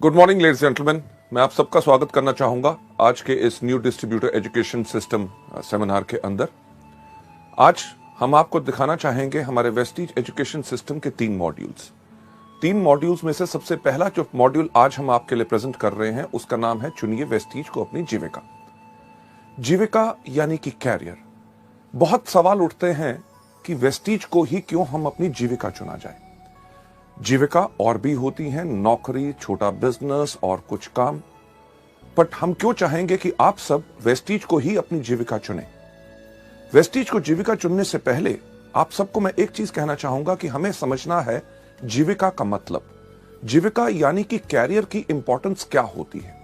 Good morning ladies gentleman, मैं आप सबका स्वागत करना चाहूंगा आज के इस new distributor education system seminar के अंदर। आज हम आपको दिखाना चाहेंगे हमारे वेस्टीज एजुकेशन सिस्टम के तीन मॉड्यूल्स में से सबसे पहला जो मॉड्यूल आज हम आपके लिए प्रेजेंट कर रहे हैं उसका नाम है चुनिए वेस्टीज को अपनी जीविका। जीविका यानी कि कैरियर। बहुत सवाल उठते हैं कि वेस्टीज को ही क्यों हम अपनी जीविका चुना जाए। जीविका और भी होती हैं, नौकरी, छोटा बिजनेस और कुछ काम, बट हम क्यों चाहेंगे कि आप सब वेस्टीज को ही अपनी जीविका चुनें। वेस्टीज को जीविका चुनने से पहले आप सबको मैं एक चीज कहना चाहूंगा कि हमें समझना है जीविका का मतलब। जीविका यानी कि कैरियर की इंपॉर्टेंस क्या होती है।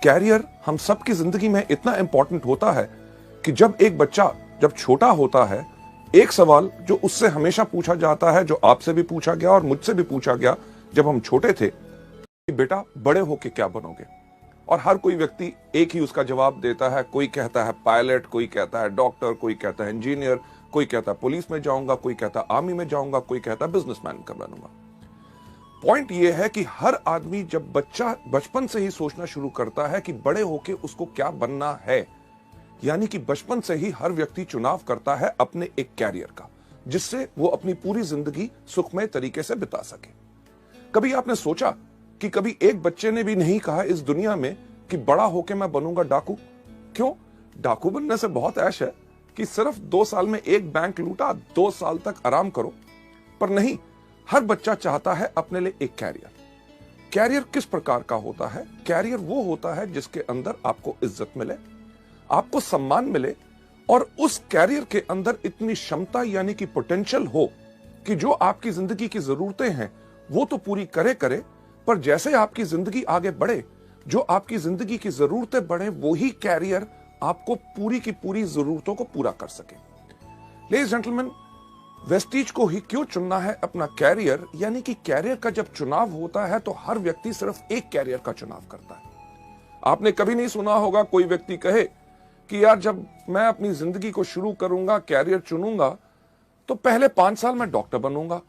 कैरियर हम सबकी जिंदगी में इतना इंपॉर्टेंट होता है कि जब एक बच्चा जब छोटा होता है, एक सवाल जो उससे हमेशा पूछा जाता है, जो आपसे भी पूछा गया और मुझसे भी पूछा गया जब हम छोटे थे, कि बेटा बड़े होके क्या बनोगे। और हर कोई व्यक्ति एक ही उसका जवाब देता है। कोई कहता है पायलट, कोई कहता है डॉक्टर, कोई कहता है इंजीनियर, कोई कहता है पुलिस में जाऊंगा, कोई कहता है आर्मी में जाऊंगा, कोई कहता है बिजनेसमैन का बनूंगा। पॉइंट यह है कि हर आदमी जब बच्चा बचपन से ही सोचना शुरू करता है कि बड़े होके उसको क्या बनना है, यानी कि बचपन से ही हर व्यक्ति चुनाव करता है अपने एक कैरियर का, जिससे वो अपनी पूरी जिंदगी सुखमय तरीके से बिता सके। कभी आपने सोचा कि कभी एक बच्चे ने भी नहीं कहा इस दुनिया में कि बड़ा होके मैं बनूंगा डाकू। क्यों? डाकू बनने से बहुत ऐश है कि सिर्फ 2 साल में एक बैंक लूटा, 2 साल तक आराम करो। पर नहीं, हर बच्चा चाहता है अपने लिए एक कैरियर। कैरियर किस प्रकार का होता है? कैरियर वो होता है जिसके अंदर आपको इज्जत मिले, आपको सम्मान मिले और उस कैरियर के अंदर इतनी क्षमता यानी कि पोटेंशियल हो कि जो आपकी जिंदगी की जरूरतें हैं वो तो पूरी करे, पर जैसे आपकी जिंदगी आगे बढ़े, जो आपकी जिंदगी की जरूरतें बढ़े, वो ही कैरियर आपको पूरी की पूरी जरूरतों को पूरा कर सके। लेडीज जेंटलमैन, वेस्टीज को ही क्यों चुनना है अपना कैरियर, यानी कि कैरियर का जब चुनाव होता है तो हर व्यक्ति सिर्फ एक कैरियर का चुनाव करता है। आपने कभी नहीं सुना होगा कोई व्यक्ति कहे कि यार जब मैं अपनी जिंदगी को शुरू करूंगा, कैरियर चुनूंगा, तो पहले 5 साल मैं डॉक्टर बनूंगा,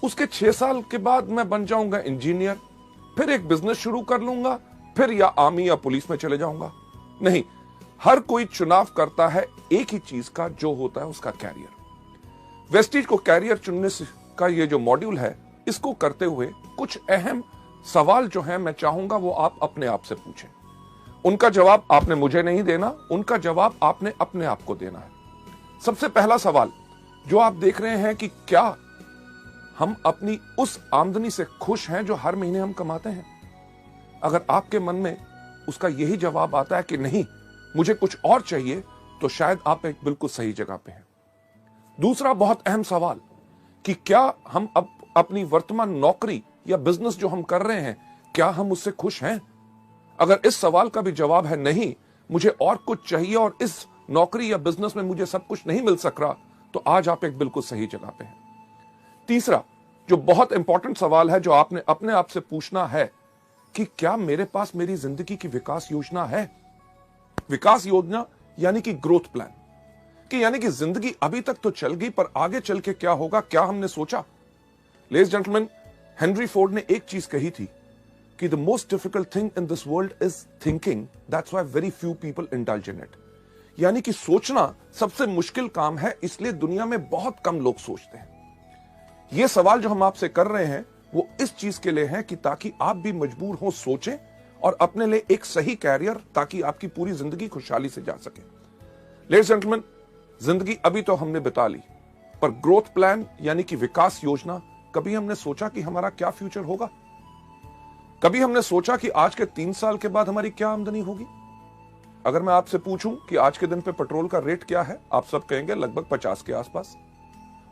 उसके 6 साल के बाद मैं बन जाऊंगा इंजीनियर, फिर एक बिजनेस शुरू कर लूंगा, फिर या आर्मी या पुलिस में चले जाऊंगा। नहीं, हर कोई चुनाव करता है एक ही चीज का, जो होता है उसका कैरियर। वेस्टीज को कैरियर चुनने का ये जो मॉड्यूल है, इसको करते हुए कुछ अहम सवाल जो है मैं चाहूंगा वो आप अपने आप से पूछें। उनका जवाब आपने मुझे नहीं देना, उनका जवाब आपने अपने आप को देना है। सबसे पहला सवाल जो आप देख रहे हैं कि क्या हम अपनी उस आमदनी से खुश हैं जो हर महीने हम कमाते हैं? अगर आपके मन में उसका यही जवाब आता है कि नहीं, मुझे कुछ और चाहिए, तो शायद आप एक बिल्कुल सही जगह पे हैं। दूसरा बहुत अहम सवाल कि क्या हम अपनी वर्तमान नौकरी या बिजनेस जो हम कर रहे हैं, क्या हम उससे खुश हैं? अगर इस सवाल का भी जवाब है नहीं, मुझे और कुछ चाहिए और इस नौकरी या बिजनेस में मुझे सब कुछ नहीं मिल सक रहा, तो आज आप एक बिल्कुल सही जगह पे हैं। तीसरा जो बहुत इंपॉर्टेंट सवाल है जो आपने अपने आप से पूछना है कि क्या मेरे पास मेरी जिंदगी की विकास योजना है? विकास योजना यानी कि ग्रोथ प्लान, कि यानी कि जिंदगी अभी तक तो चल गई, पर आगे चल के क्या होगा, क्या हमने सोचा? लेडीज जेंटलमैन, हेनरी फोर्ड ने एक चीज कही थी कि the most difficult thing in this world is thinking, that's why very few people indulge in it। यानी कि सोचना सबसे मुश्किल काम है, इसलिए दुनिया में बहुत कम लोग सोचते हैं। यह सवाल जो हम आपसे कर रहे हैं वो इस चीज के लिए है कि ताकि आप भी मजबूर हो सोचें और अपने लिए एक सही कैरियर, ताकि आपकी पूरी जिंदगी खुशहाली से जा सके। लेडीज जेंटलमैन, जिंदगी अभी तो हमने बिता ली, पर ग्रोथ प्लान यानी कि विकास योजना, कभी हमने सोचा कि हमारा क्या फ्यूचर होगा? कभी हमने सोचा कि आज के 3 साल के बाद हमारी क्या आमदनी होगी? अगर मैं आपसे पूछूं कि आज के दिन पे पेट्रोल का रेट क्या है, आप सब कहेंगे लगभग 50 के आसपास।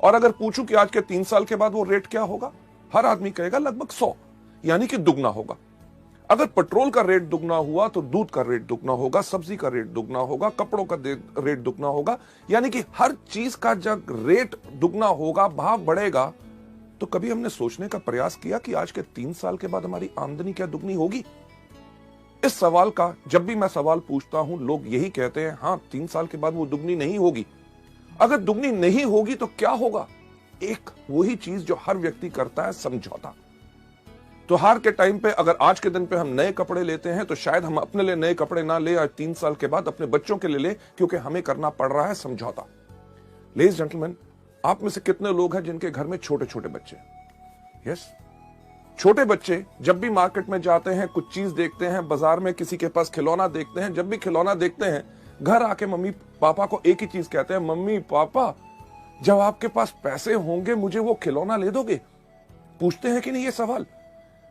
और अगर पूछूं कि आज के 3 साल के बाद वो रेट क्या होगा, हर आदमी कहेगा लगभग 100, यानी कि दुगना होगा। अगर पेट्रोल का रेट दुगना हुआ तो दूध का रेट दुगना होगा, सब्जी का रेट दुगना होगा, कपड़ों का रेट दुगना होगा, यानी कि हर चीज का जब रेट दुगना होगा, भाव बढ़ेगा। तो कभी हमने सोचने का प्रयास किया कि आज के 3 साल के बाद हमारी आमदनी क्या दुगनी होगी? इस सवाल का जब भी मैं सवाल पूछता हूं, लोग यही कहते हैं, हां 3 साल के बाद वो दुगनी नहीं होगी। अगर दुगनी नहीं होगी तो क्या होगा? एक वही चीज जो हर व्यक्ति करता है, समझौता। त्योहार के टाइम पे अगर आज के दिन पे हम नए कपड़े लेते हैं तो शायद हम अपने लिए नए कपड़े ना ले, आज 3 साल के बाद अपने बच्चों के लिए ले, क्योंकि हमें करना पड़ रहा है समझौता। लेडीज जेंटलमैन, आप में से कितने लोग हैं जिनके घर में छोटे छोटे बच्चे? यस, छोटे बच्चे जब भी मार्केट में जाते हैं, कुछ चीज देखते हैं, बाजार में किसी के पास खिलौना देखते हैं, जब भी खिलौना देखते हैं घर आके मम्मी पापा को एक ही चीज कहते हैं, मम्मी पापा जब आपके पास पैसे होंगे मुझे वो खिलौना ले दोगे? पूछते हैं कि नहीं ये सवाल?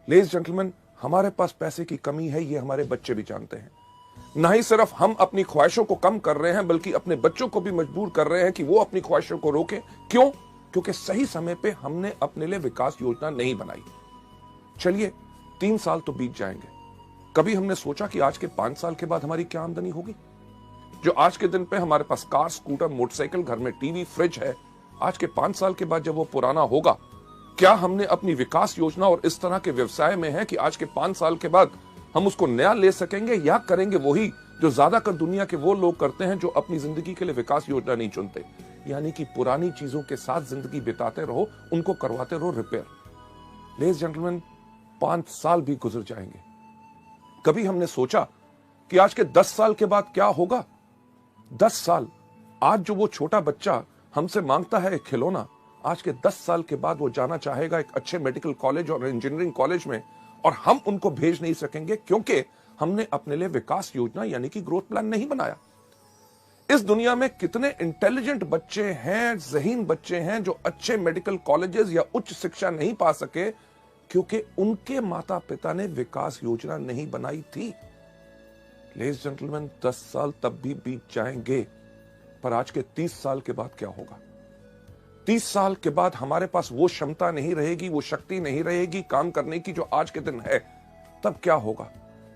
लेडीज जेंटलमैन, हमारे पास पैसे की कमी है, ये हमारे बच्चे भी जानते हैं। ना ही सिर्फ हम अपनी ख्वाहिशों को कम कर रहे हैं, बल्कि अपने बच्चों को भी मजबूर कर रहे हैं कि वो अपनी ख्वाहिशों को रोकें। क्यों? क्योंकि सही समय पे हमने अपने लिए विकास योजना नहीं बनाई। चलिए 3 साल तो बीत जाएंगे, कभी हमने सोचा कि आज के 5 साल के बाद हमारी क्या आमदनी होगी? जो आज के दिन पे हमारे पास कार, स्कूटर, मोटरसाइकिल, घर में टीवी, फ्रिज है, आज के 5 साल के बाद जब वो पुराना होगा, क्या हमने अपनी विकास योजना और इस तरह के व्यवसाय में है कि आज के 5 साल के बाद हम उसको नया ले सकेंगे, या करेंगे वही जो ज्यादातर दुनिया के वो लोग करते हैं जो अपनी जिंदगी के लिए विकास योजना नहीं चुनते, यानी कि पुरानी चीजों के साथ जिंदगी बिताते रहो, उनको करवाते रहो रिपेयर। लेडीज जेंटलमैन, 5 साल भी गुजर जाएंगे, कभी हमने सोचा कि आज के 10 साल के बाद क्या होगा? 10 साल, आज जो वो छोटा बच्चा हमसे मांगता है एक खिलौना, आज के 10 साल के बाद वो जाना चाहेगा एक अच्छे मेडिकल कॉलेज और इंजीनियरिंग कॉलेज में, और हम उनको भेज नहीं सकेंगे क्योंकि हमने अपने लिए विकास योजना यानी कि ग्रोथ प्लान नहीं बनाया। इस दुनिया में कितने इंटेलिजेंट बच्चे हैं, ज़हीन बच्चे हैं जो अच्छे मेडिकल कॉलेजेस या उच्च शिक्षा नहीं पा सके क्योंकि उनके माता पिता ने विकास योजना नहीं बनाई थी। लेडीज जेंटलमैन, 10 साल तब भी बीत जाएंगे, पर आज के 30 साल के बाद क्या होगा? 30 साल के बाद हमारे पास वो क्षमता नहीं रहेगी, वो शक्ति नहीं रहेगी काम करने की जो आज के दिन है। तब क्या होगा?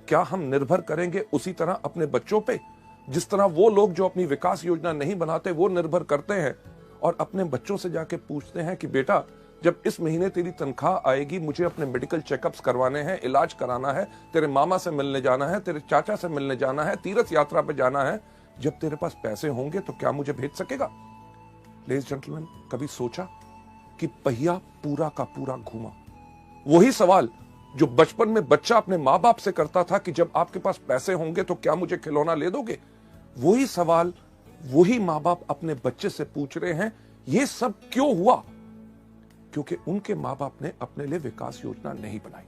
क्या हम निर्भर करेंगे उसी तरह अपने बच्चों पे, जिस तरह वो लोग जो अपनी विकास योजना नहीं बनाते वो निर्भर करते हैं और अपने बच्चों से जाके पूछते हैं कि बेटा जब इस महीने तेरी तनख्वाह आएगी, मुझे अपने मेडिकल चेकअप्स करवाने हैं, इलाज कराना है, तेरे मामा से मिलने जाना है, तेरे चाचा से मिलने जाना है, तीर्थ यात्रा पे जाना है, जब तेरे पास पैसे होंगे तो क्या मुझे भेज सकेगा? लेडीज जेंटलमैन, कभी सोचा कि पहिया पूरा का पूरा घूमा? वही सवाल जो बचपन में बच्चा अपने माँ बाप से करता था कि जब आपके पास पैसे होंगे तो क्या मुझे खिलौना ले दोगे, वही सवाल वही माँ बाप अपने बच्चे से पूछ रहे हैं। ये सब क्यों हुआ? क्योंकि उनके माँ बाप ने अपने लिए विकास योजना नहीं बनाई।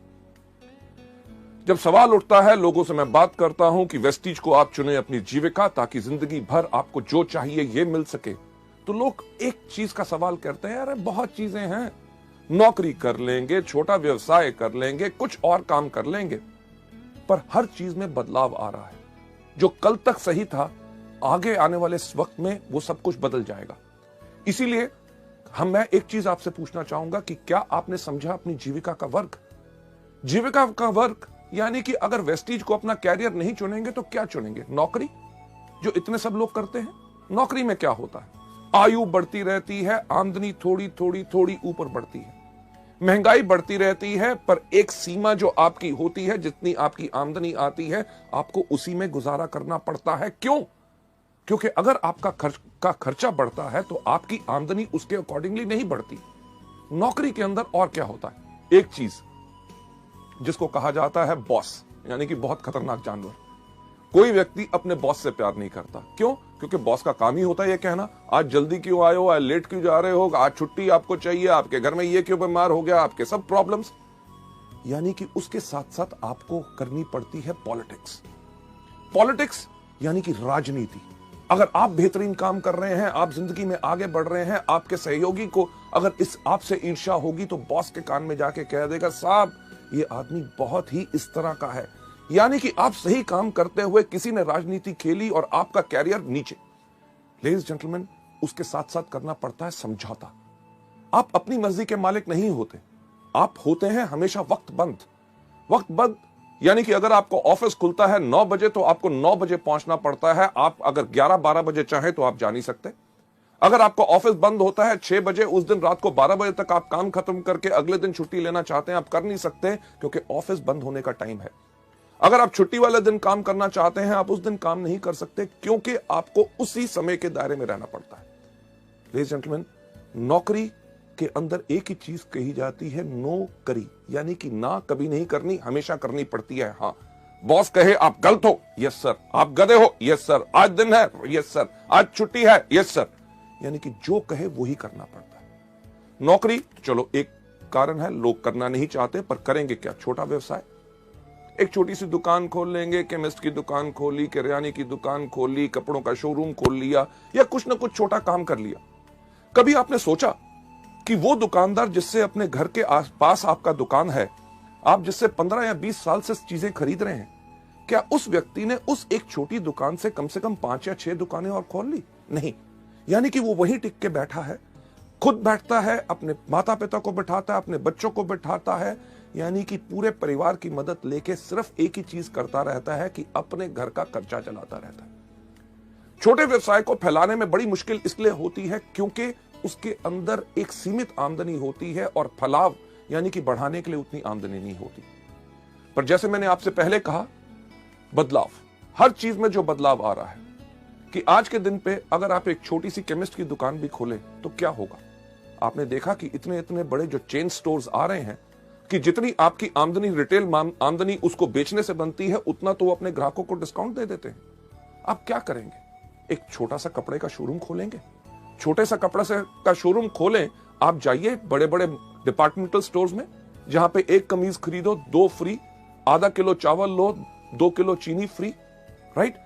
जब सवाल उठता है, लोगों से मैं बात करता हूं कि वेस्टीज को आप चुने अपनी जीविका ताकि जिंदगी भर आपको जो चाहिए ये मिल सके, तो लोग एक चीज का सवाल करते हैं, अरे बहुत चीजें हैं, नौकरी कर लेंगे, छोटा व्यवसाय कर लेंगे, कुछ और काम कर लेंगे, पर हर चीज में बदलाव आ रहा है। जो कल तक सही था, आगे आने वाले इस वक्त में वो सब कुछ बदल जाएगा। इसीलिए मैं एक चीज आपसे पूछना चाहूंगा कि क्या आपने समझा अपनी जीविका का वर्ग? जीविका का वर्ग यानी कि अगर वेस्टीज को अपना कैरियर नहीं चुनेंगे तो क्या चुनेंगे? नौकरी, जो इतने सब लोग करते हैं। नौकरी में क्या होता है? आयु बढ़ती रहती है, आमदनी थोड़ी थोड़ी थोड़ी ऊपर बढ़ती है, महंगाई बढ़ती रहती है, पर एक सीमा जो आपकी होती है, जितनी आपकी आमदनी आती है आपको उसी में गुजारा करना पड़ता है। क्यों? क्योंकि अगर आपका खर्चा बढ़ता है तो आपकी आमदनी उसके अकॉर्डिंगली नहीं बढ़ती। नौकरी के अंदर और क्या होता है? एक चीज जिसको कहा जाता है बॉस, यानी कि बहुत खतरनाक जानवर। कोई व्यक्ति अपने बॉस से प्यार नहीं करता। क्यों? क्योंकि बॉस का काम ही होता है ये कहना, आज जल्दी क्यों आए हो, आज लेट क्यों जा रहे हो, आज छुट्टी आपको चाहिए, आपके घर में ये क्यों बीमार हो गया, आपके सब प्रॉब्लम्स। यानी कि उसके साथ साथ आपको करनी पड़ती है पॉलिटिक्स। पॉलिटिक्स यानी कि राजनीति। अगर आप बेहतरीन काम कर रहे हैं, आप जिंदगी में आगे बढ़ रहे हैं, आपके सहयोगी को अगर इस आपसे ईर्ष्या होगी तो बॉस के कान में जाके कह देगा, साहब ये आदमी बहुत ही इस तरह का है। यानी कि आप सही काम करते हुए किसी ने राजनीति खेली और आपका कैरियर नीचे। लेडीज जेंटलमैन, उसके साथ साथ करना पड़ता है समझौता। आप अपनी मर्जी के मालिक नहीं होते, आप होते हैं हमेशा वक्तबंद। वक्तबंद यानी कि अगर आपको ऑफिस खुलता है 9 बजे तो आपको 9 बजे पहुंचना पड़ता है। आप अगर 11-12 बजे चाहे तो आप जा नहीं सकते। अगर आपको ऑफिस बंद होता है 6 बजे, उस दिन रात को 12 बजे तक आप काम खत्म करके अगले दिन छुट्टी लेना चाहते हैं, आप कर नहीं सकते क्योंकि ऑफिस बंद होने का टाइम है। अगर आप छुट्टी वाले दिन काम करना चाहते हैं, आप उस दिन काम नहीं कर सकते क्योंकि आपको उसी समय के दायरे में रहना पड़ता है। लेडीज जेंटलमैन, नौकरी के अंदर एक ही चीज कही जाती है, नो करी, यानी कि ना कभी नहीं करनी, हमेशा करनी पड़ती है। हाँ, बॉस कहे आप गलत हो, यस सर, आप गधे हो, यस सर, आज दिन है, यस सर, आज छुट्टी है, यस सर, यानी कि जो कहे वो ही करना पड़ता है। नौकरी चलो एक कारण है, लोग करना नहीं चाहते, पर करेंगे क्या? छोटा व्यवसाय, एक छोटी सी दुकान खोल लेंगे, केमिस्ट की दुकान खोली, किराने की दुकान खोली, कपड़ों का शोरूम खोल लिया, या कुछ ना कुछ छोटा काम कर लिया। कभी आपने सोचा कि वो दुकानदार जिससे अपने घर के आसपास आपका दुकान है, आप जिससे 15 या 20 साल से चीजें खरीद रहे हैं, क्या उस व्यक्ति ने उस एक छोटी दुकान से कम 5 या 6 दुकानें और खोल ली? नहीं, यानी कि वो वहीं टिक के बैठा है, खुद बैठता है, अपने माता पिता को बिठाता है, अपने बच्चों को बिठाता है, यानी कि पूरे परिवार की मदद लेके सिर्फ एक ही चीज करता रहता है कि अपने घर का खर्चा चलाता रहता है। छोटे व्यवसाय को फैलाने में बड़ी मुश्किल इसलिए होती है क्योंकि उसके अंदर एक सीमित आमदनी होती है और फलाव यानी कि बढ़ाने के लिए उतनी आमदनी नहीं होती। पर जैसे मैंने आपसे पहले कहा, बदलाव, हर चीज में जो बदलाव आ रहा है कि आज के दिन पे अगर आप एक छोटी सी केमिस्ट की दुकान भी खोले तो क्या होगा? आपने देखा कि इतने इतने बड़े जो चेन स्टोर्स आ रहे हैं कि जितनी आपकी आमदनी, रिटेल आमदनी उसको बेचने से बनती है, उतना तो वो अपने ग्राहकों को डिस्काउंट दे देते हैं। आप क्या करेंगे? एक छोटा सा कपड़े का शोरूम खोलेंगे। छोटे सा कपड़ा से का शोरूम खोलें, आप जाइए बड़े बड़े डिपार्टमेंटल स्टोर्स में, जहां पे एक कमीज खरीदो 2 फ्री, आधा किलो चावल लो 2 किलो चीनी फ्री, राइट?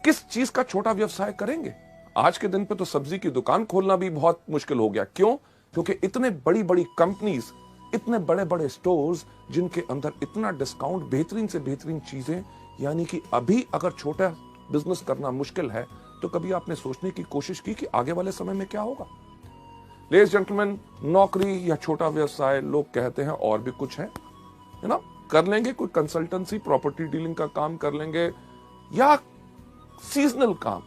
किस चीज का छोटा व्यवसाय करेंगे? आज के दिन पे तो सब्जी की दुकान खोलना भी बहुत मुश्किल हो गया। क्यों? क्योंकि इतने बड़ी बड़ी कंपनीज, इतने बड़े बड़े स्टोर्स जिनके अंदर इतना डिस्काउंट, बेहतरीन से बेहतरीन चीजें, यानी कि अभी अगर छोटा बिजनेस करना मुश्किल है तो कभी आपने सोचने की कोशिश की कि आगे वाले समय में क्या होगा? लेडीज जेंटलमैन, नौकरी या छोटा व्यवसाय, लोग कहते हैं और भी कुछ है ना, कर लेंगे, कोई कंसल्टेंसी, प्रॉपर्टी डीलिंग का काम कर लेंगे, या सीजनल काम।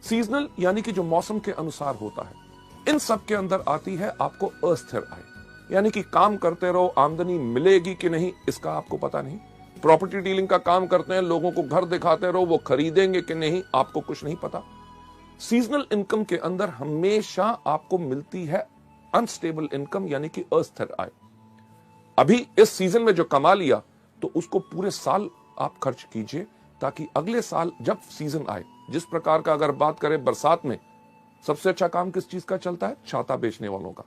सीजनल यानी कि जो मौसम के अनुसार होता है। इन सब के अंदर आती है आपको अस्थिर आय, यानी कि काम करते रहो, आमदनी मिलेगी कि नहीं इसका आपको पता नहीं। प्रॉपर्टी डीलिंग का काम करते हैं, लोगों को घर दिखाते रहो, वो खरीदेंगे कि नहीं आपको कुछ नहीं पता। सीजनल इनकम के अंदर हमेशा आपको मिलती है अनस्टेबल इनकम, यानी कि अस्थिर आय। अभी इस सीजन में जो कमा लिया तो उसको पूरे साल आप खर्च कीजिए, ताकि अगले साल जब सीजन आए, जिस प्रकार का अगर बात करें बरसात में, सबसे अच्छा काम किस चीज का चलता है? छाता बेचने वालों का।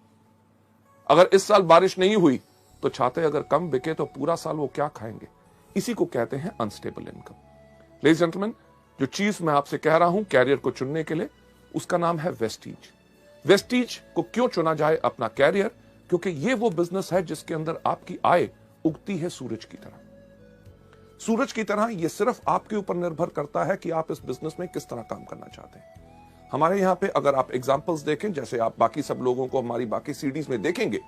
अगर इस साल बारिश नहीं हुई तो छाते अगर कम बिके तो पूरा साल वो क्या खाएंगे? इसी को कहते हैं अनस्टेबल इनकम। लेडीज जेंटलमैन, जो चीज मैं आपसे कह रहा हूं कैरियर को चुनने के लिए, उसका नाम है वेस्टीज। वेस्टीज को क्यों चुना जाए अपना कैरियर? क्योंकि ये वो बिजनेस है जिसके अंदर आपकी आय उगती है सूरज की तरह। सूरज की तरह ये सिर्फ आपके ऊपर निर्भर करता है कि आप इस बिजनेस में किस तरह काम करना चाहते हैं। हमारे यहां पे अगर आप एग्जांपल्स देखें, जैसे आप बाकी सब लोगों को हमारी बाकी सीडीज में देखेंगे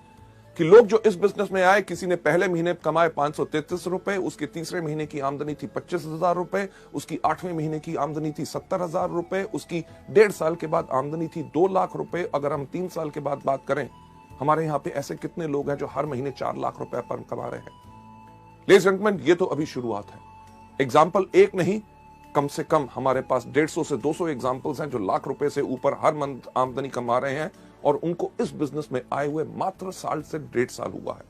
कि लोग जो इस बिजनेस में आए, किसी ने पहले महीने कमाए 533 रुपए, उसके तीसरे महीने की आमदनी थी 25,000 रुपए, उसकी 8वें महीने की आमदनी थी 70,000 रुपए, उसकी 1.5 साल के बाद आमदनी थी 2 लाख रुपए। अगर हम 3 साल के बाद बात करें, हमारे यहाँ पे ऐसे कितने लोग हैं जो हर महीने 4 लाख रुपए पर कमा रहे हैं। लेडीज जेंटलमैन, ये तो अभी शुरुआत है। एग्जाम्पल एक नहीं, कम से कम हमारे पास 150 से 200 एग्जाम्पल्स हैं जो लाख रुपए से ऊपर हर मंथ आमदनी कमा रहे हैं, और उनको इस बिजनेस में आए हुए मात्र साल से 1.5 साल हुआ है।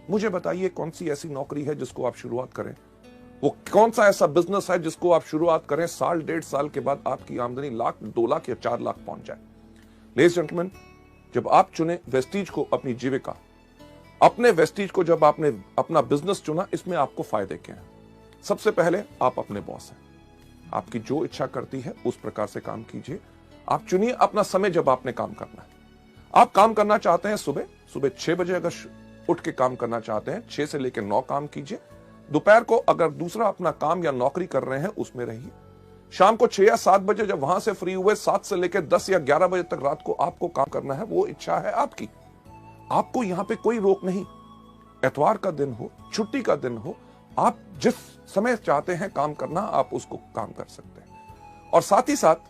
मुझे बताइए कौन सी ऐसी नौकरी है जिसको आप शुरुआत करें, वो कौन सा ऐसा बिजनेस है जिसको आप शुरुआत करें, साल 1.5 साल के बाद आपकी आमदनी लाख, 2 लाख या 4 लाख पहुंच जाए। लेडीज जेंटलमैन, जब आप चुने वेस्टीज को अपनी जीविका, अपने वेस्टीज को जब आपने अपना बिजनेस चुना, इसमें आपको फायदे क्या हैं? सबसे पहले आप अपने बॉस हैं, आपकी जो इच्छा करती है उस प्रकार से काम कीजिए। आप चुनिए अपना समय जब आपने काम करना है। आप काम करना चाहते हैं सुबह 6 बजे, अगर उठ के काम करना चाहते हैं 6 से लेकर 9 काम कीजिए। दोपहर को अगर दूसरा अपना काम या नौकरी कर रहे हैं उसमें रहिए। शाम को 6 या 7 बजे जब वहां से फ्री हुए, 7 से लेकर 10 या 11 बजे तक रात को आपको काम करना है, वो इच्छा है आपकी। आपको यहां पे कोई रोक नहीं। एतवार का दिन हो, छुट्टी का दिन हो, आप जिस समय चाहते हैं काम करना, आप उसको काम कर सकते हैं। और साथ ही साथ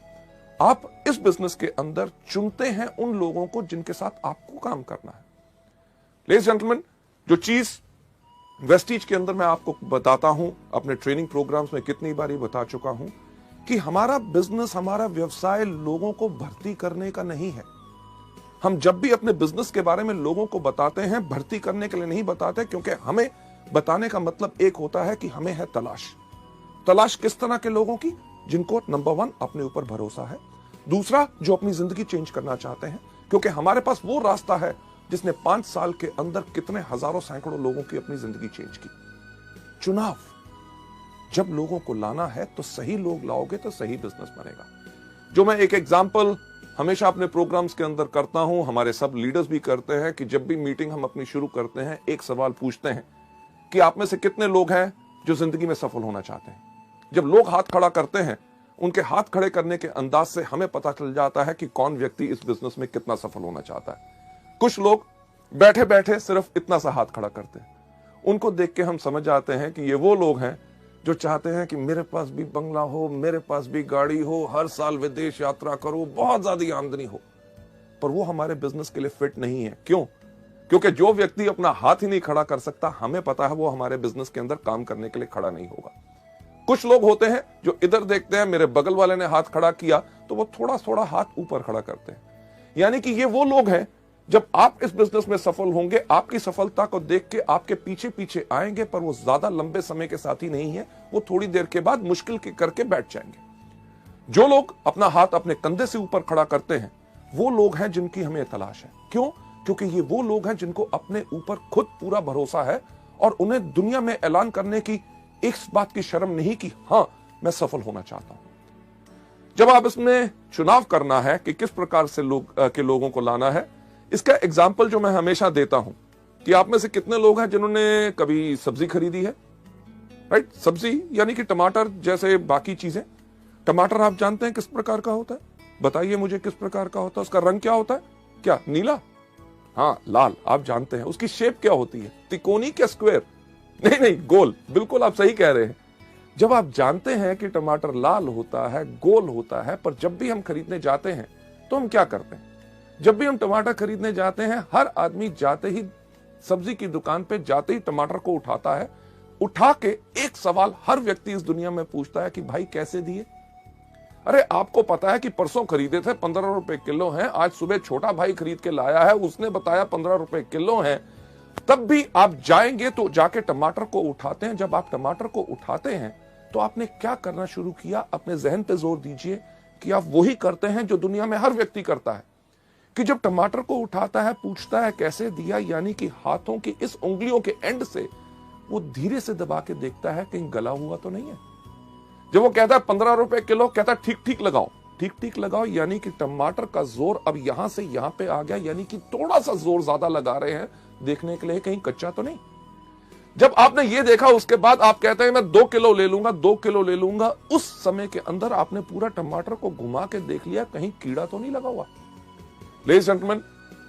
आप इस बिजनेस के अंदर चुनते हैं उन लोगों को जिनके साथ आपको काम करना है। लेडीज जेंटलमैन, जो चीज वेस्टीज के अंदर मैं आपको बताता हूं, अपने ट्रेनिंग प्रोग्राम्स में कितनी बार बता चुका हूं कि हमारा बिजनेस, हमारा व्यवसाय लोगों को भर्ती करने का नहीं है। हम जब भी अपने बिजनेस के बारे में लोगों को बताते हैं, भर्ती करने के लिए नहीं बताते, क्योंकि हमें बताने का मतलब एक होता है कि हमें है तलाश किस तरह के लोगों की, जिनको नंबर 1 अपने ऊपर भरोसा है, दूसरा जो अपनी जिंदगी चेंज करना चाहते हैं, क्योंकि हमारे पास वो रास्ता है जिसने 5 साल के अंदर कितने हजारों सैकड़ों लोगों की अपनी जिंदगी चेंज की। चुनाव, जब लोगों को लाना है तो सही लोग लाओगे तो सही बिजनेस बनेगा। जो मैं एक एग्जाम्पल हमेशा अपने प्रोग्राम्स के अंदर करता हूं, हमारे सब लीडर्स भी करते हैं, कि जब भी मीटिंग हम अपनी शुरू करते हैं एक सवाल पूछते हैं कि आप में से कितने लोग हैं जो जिंदगी में सफल होना चाहते हैं। जब लोग हाथ खड़ा करते हैं, उनके हाथ खड़े करने के अंदाज से हमें पता चल जाता है कि कौन व्यक्ति इस बिजनेस में कितना सफल होना चाहता है। कुछ लोग बैठे बैठे सिर्फ इतना सा हाथ खड़ा करते हैं, उनको देख के हम समझ जाते हैं कि ये वो लोग हैं जो चाहते हैं कि मेरे पास भी बंगला हो, मेरे पास भी गाड़ी हो, हर साल विदेश यात्रा करो, बहुत ज्यादा आमदनी हो। पर वो हमारे बिजनेस के लिए फिट नहीं है। क्यों? क्योंकि जो व्यक्ति अपना हाथ ही नहीं खड़ा कर सकता, हमें पता है वो हमारे बिजनेस के अंदर काम करने के लिए खड़ा नहीं होगा। कुछ लोग होते हैं जो इधर देखते हैं, मेरे बगल वाले ने हाथ खड़ा किया तो वो थोड़ा थोड़ा हाथ ऊपर खड़ा करते हैं। यानी कि ये वो लोग हैं, जब आप इस बिजनेस में सफल होंगे, आपकी सफलता को देख के आपके पीछे पीछे आएंगे, पर वो ज्यादा लंबे समय के साथी नहीं है, वो थोड़ी देर के बाद मुश्किल के करके बैठ जाएंगे। जो लोग अपना हाथ अपने कंधे से ऊपर खड़ा करते हैं, वो लोग हैं जिनकी हमें तलाश है। क्यों? क्योंकि ये वो लोग हैं जिनको अपने ऊपर खुद पूरा भरोसा है और उन्हें दुनिया में ऐलान करने की इस बात की शर्म नहीं कि हाँ, मैं सफल होना चाहता हूं। जब आप इसमें चुनाव करना है कि किस प्रकार से लोगों को लाना है, इसका एग्जाम्पल जो मैं हमेशा देता हूं कि आप में से कितने लोग हैं जिन्होंने कभी सब्जी खरीदी है, राइट? सब्जी यानी कि टमाटर जैसे बाकी चीजें। टमाटर आप जानते हैं किस प्रकार का होता है? बताइए मुझे, किस प्रकार का होता है? उसका रंग क्या होता है? क्या नीला? हाँ, लाल। आप जानते हैं उसकी शेप क्या होती है? त्रिकोणी क्या स्क्वायर? नहीं, गोल। बिल्कुल आप सही कह रहे हैं। जब आप जानते हैं कि टमाटर लाल होता है, गोल होता है, पर जब भी हम खरीदने जाते हैं तो हम क्या करते हैं? जब भी हम टमाटर खरीदने जाते हैं, हर आदमी जाते ही सब्जी की दुकान पे जाते ही टमाटर को उठाता है। उठा के एक सवाल हर व्यक्ति इस दुनिया में पूछता है कि भाई कैसे दिए? अरे आपको पता है कि परसों खरीदे थे 15 रुपए किलो हैं, आज सुबह छोटा भाई खरीद के लाया है, उसने बताया 15 रुपए किलो हैं। तब भी आप जाएंगे तो जाके टमाटर को उठाते हैं। जब आप टमाटर को उठाते हैं तो आपने क्या करना शुरू किया? अपने जहन पे जोर दीजिए कि आप वही करते हैं जो दुनिया में हर व्यक्ति करता है, कि जब टमाटर को उठाता है पूछता है कैसे दिया, यानी कि हाथों की इस उंगलियों के एंड से वो धीरे से दबा के देखता है कहीं गला हुआ तो नहीं है। जब वो कहता है 15 रुपए किलो, कहता है ठीक ठीक लगाओ, ठीक ठीक लगाओ, यानी कि टमाटर का जोर अब यहां से यहां पे आ गया, यानी कि थोड़ा सा जोर ज्यादा लगा रहे हैं देखने के लिए कहीं कच्चा तो नहीं। जब आपने ये देखा उसके बाद आप कहते हैं मैं 2 किलो ले लूंगा, 2 किलो ले लूंगा। उस समय के अंदर आपने पूरा टमाटर को घुमा के देख लिया कहीं कीड़ा तो नहीं लगा हुआ। लेडीज एंड जेंटलमैन,